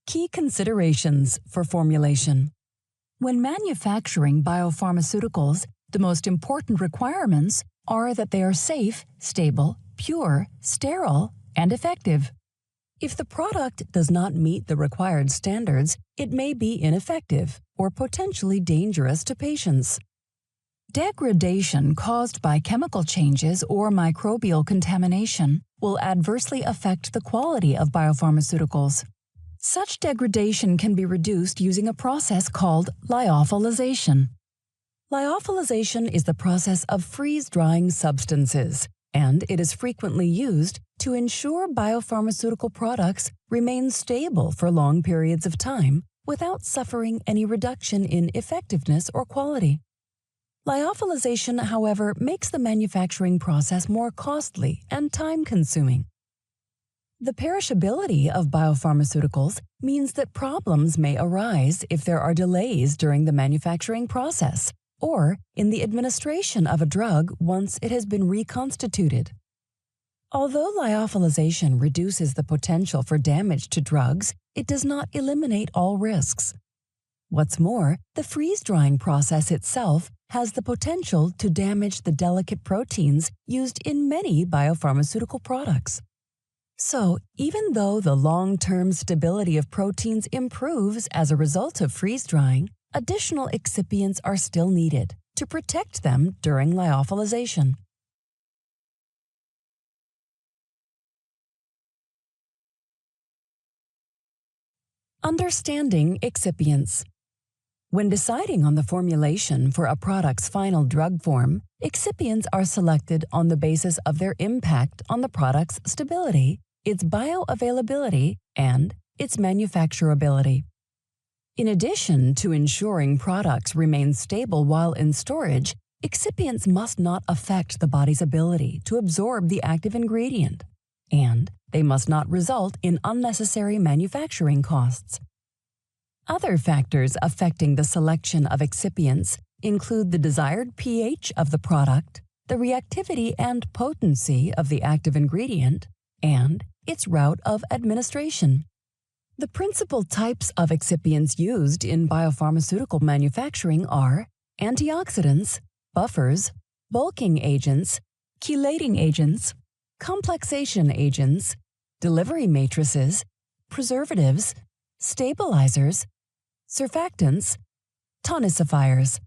Key considerations for formulation. When manufacturing biopharmaceuticals, the most important requirements are that they are safe, stable, pure, sterile, and effective. If the product does not meet the required standards, it may be ineffective or potentially dangerous to patients. Degradation caused by chemical changes or microbial contamination will adversely affect the quality of biopharmaceuticals. Such degradation can be reduced using a process called lyophilization. Lyophilization is the process of freeze-drying substances, and it is frequently used to ensure biopharmaceutical products remain stable for long periods of time without suffering any reduction in effectiveness or quality. Lyophilization, however, makes the manufacturing process more costly and time-consuming. The perishability of biopharmaceuticals means that problems may arise if there are delays during the manufacturing process or in the administration of a drug once it has been reconstituted. Although lyophilization reduces the potential for damage to drugs, it does not eliminate all risks. What's more, the freeze-drying process itself has the potential to damage the delicate proteins used in many biopharmaceutical products. So, even though the long-term stability of proteins improves as a result of freeze-drying, additional excipients are still needed to protect them during lyophilization. Understanding excipients. When deciding on the formulation for a product's final drug form, excipients are selected on the basis of their impact on the product's stability, its bioavailability, and its manufacturability. In addition to ensuring products remain stable while in storage, excipients must not affect the body's ability to absorb the active ingredient, and they must not result in unnecessary manufacturing costs. Other factors affecting the selection of excipients include the desired pH of the product, the reactivity and potency of the active ingredient, and its route of administration. The principal types of excipients used in biopharmaceutical manufacturing are antioxidants, buffers, bulking agents, chelating agents, complexation agents, delivery matrices, preservatives, stabilizers, surfactants, tonifiers.